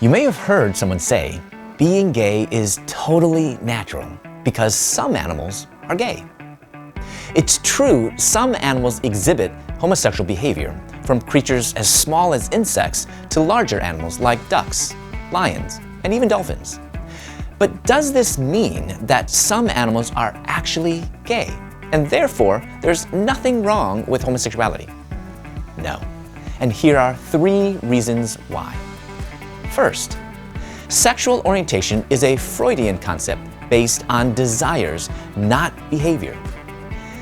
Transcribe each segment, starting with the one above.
You may have heard someone say, being gay is totally natural because some animals are gay. It's true, some animals exhibit homosexual behavior, from creatures as small as insects to larger animals like ducks, lions, and even dolphins. But does this mean that some animals are actually gay, and therefore there's nothing wrong with homosexuality? No. And here are 3 reasons why. First, sexual orientation is a Freudian concept based on desires, not behavior.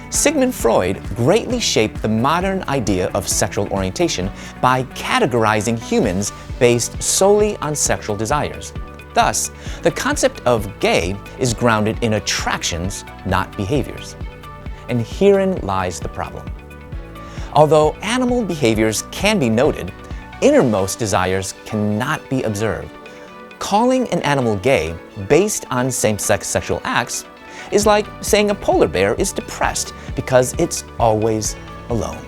Sigmund Freud greatly shaped the modern idea of sexual orientation by categorizing humans based solely on sexual desires. Thus, the concept of gay is grounded in attractions, not behaviors. And herein lies the problem. Although animal behaviors can be noted, innermost desires cannot be observed. Calling an animal gay based on same-sex sexual acts is like saying a polar bear is depressed because it's always alone.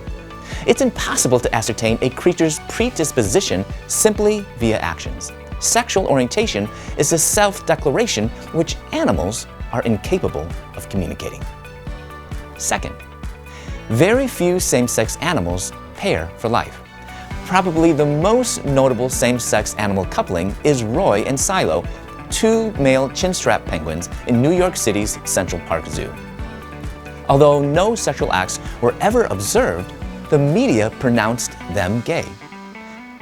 It's impossible to ascertain a creature's predisposition simply via actions. Sexual orientation is a self-declaration which animals are incapable of communicating. Second, very few same-sex animals pair for life. Probably the most notable same-sex animal coupling is Roy and Silo, 2 male chinstrap penguins in New York City's Central Park Zoo. Although no sexual acts were ever observed, the media pronounced them gay.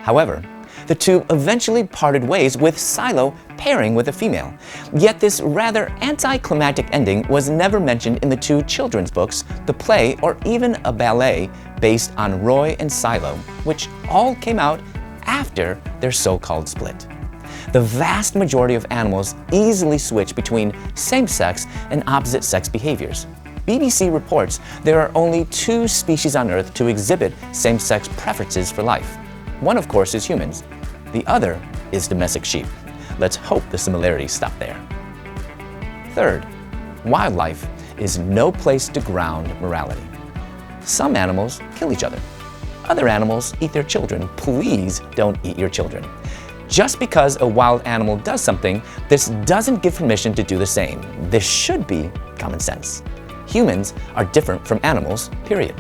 However, the 2 eventually parted ways, with Silo pairing with a female. Yet this rather anticlimactic ending was never mentioned in the 2 children's books, the play, or even a ballet based on Roy and Silo, which all came out after their so-called split. The vast majority of animals easily switch between same-sex and opposite-sex behaviors. BBC reports there are only 2 species on Earth to exhibit same-sex preferences for life. One, of course, is humans. The other is domestic sheep. Let's hope the similarities stop there. Third, wildlife is no place to ground morality. Some animals kill each other. Other animals eat their children. Please don't eat your children. Just because a wild animal does something, this doesn't give permission to do the same. This should be common sense. Humans are different from animals, period.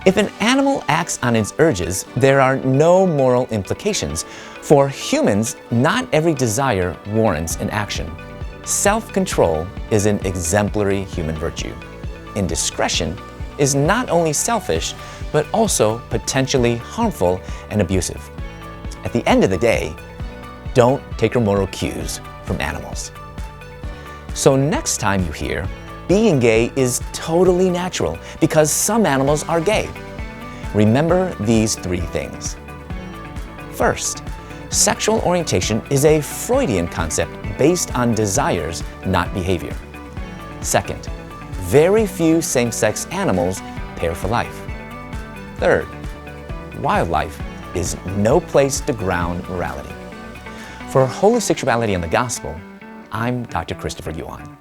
If an animal acts on its urges, there are no moral implications. For humans, not every desire warrants an action. Self-control is an exemplary human virtue. Indiscretion is not only selfish, but also potentially harmful and abusive. At the end of the day, don't take your moral cues from animals. So next time you hear, being gay is totally natural because some animals are gay, remember these 3 things. First, sexual orientation is a Freudian concept based on desires, not behavior. Second, very few same-sex animals pair for life. Third, wildlife is no place to ground morality. For Holy Sexuality and the Gospel, I'm Dr. Christopher Yuan.